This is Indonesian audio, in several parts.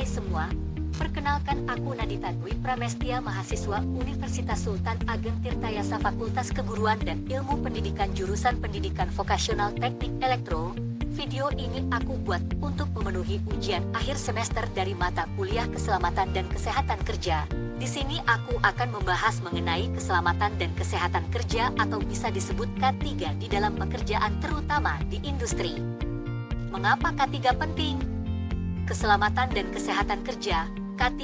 Hai semua, perkenalkan aku Nadita Dwi Pramestia, mahasiswa Universitas Sultan Ageng Tirtayasa Fakultas Keguruan dan Ilmu Pendidikan jurusan Pendidikan Vokasional Teknik Elektro. Video ini aku buat untuk memenuhi ujian akhir semester dari mata kuliah Keselamatan dan Kesehatan Kerja. Di sini aku akan membahas mengenai keselamatan dan kesehatan kerja atau bisa disebut K3 di dalam pekerjaan terutama di industri. Mengapa K3 penting? Keselamatan dan kesehatan kerja, K3,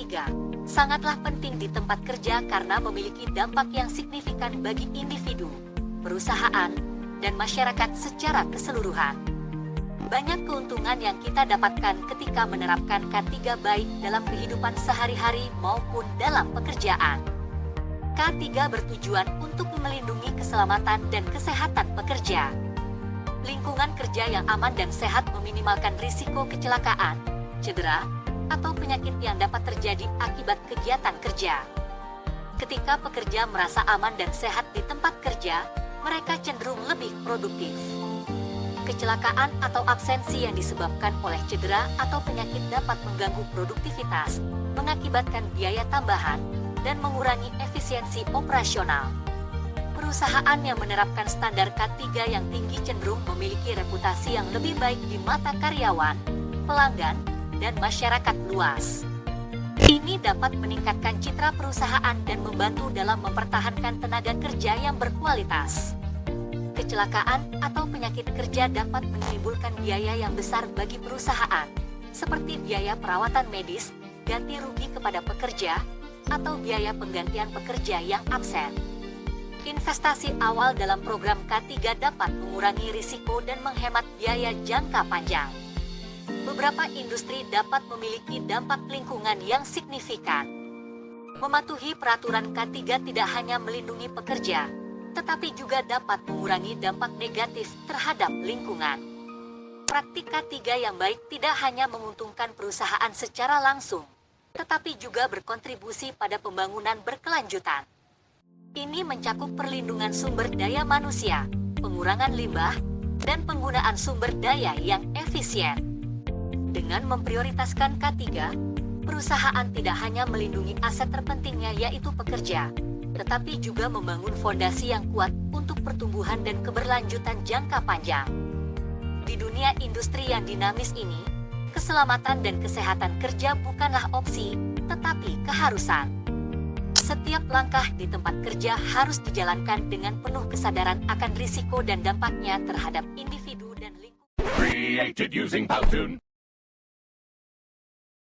sangatlah penting di tempat kerja karena memiliki dampak yang signifikan bagi individu, perusahaan, dan masyarakat secara keseluruhan. Banyak keuntungan yang kita dapatkan ketika menerapkan K3 baik dalam kehidupan sehari-hari maupun dalam pekerjaan. K3 bertujuan untuk melindungi keselamatan dan kesehatan pekerja. Lingkungan kerja yang aman dan sehat meminimalkan risiko kecelakaan, cedera, atau penyakit yang dapat terjadi akibat kegiatan kerja. Ketika pekerja merasa aman dan sehat di tempat kerja, mereka cenderung lebih produktif. Kecelakaan atau absensi yang disebabkan oleh cedera atau penyakit dapat mengganggu produktivitas, mengakibatkan biaya tambahan, dan mengurangi efisiensi operasional. Perusahaan yang menerapkan standar K3 yang tinggi cenderung memiliki reputasi yang lebih baik di mata karyawan, pelanggan, dan masyarakat luas. Ini dapat meningkatkan citra perusahaan dan membantu dalam mempertahankan tenaga kerja yang berkualitas. Kecelakaan atau penyakit kerja dapat menimbulkan biaya yang besar bagi perusahaan, seperti biaya perawatan medis, ganti rugi kepada pekerja, atau biaya penggantian pekerja yang absen. Investasi awal dalam program K3 dapat mengurangi risiko dan menghemat biaya jangka panjang. Beberapa industri dapat memiliki dampak lingkungan yang signifikan. Mematuhi peraturan K3 tidak hanya melindungi pekerja, tetapi juga dapat mengurangi dampak negatif terhadap lingkungan. Praktik K3 yang baik tidak hanya menguntungkan perusahaan secara langsung, tetapi juga berkontribusi pada pembangunan berkelanjutan. Ini mencakup perlindungan sumber daya manusia, pengurangan limbah, dan penggunaan sumber daya yang efisien. Dengan memprioritaskan K3, perusahaan tidak hanya melindungi aset terpentingnya yaitu pekerja, tetapi juga membangun fondasi yang kuat untuk pertumbuhan dan keberlanjutan jangka panjang. Di dunia industri yang dinamis ini, keselamatan dan kesehatan kerja bukanlah opsi, tetapi keharusan. Setiap langkah di tempat kerja harus dijalankan dengan penuh kesadaran akan risiko dan dampaknya terhadap individu dan lingkungan. Created using Powtoon.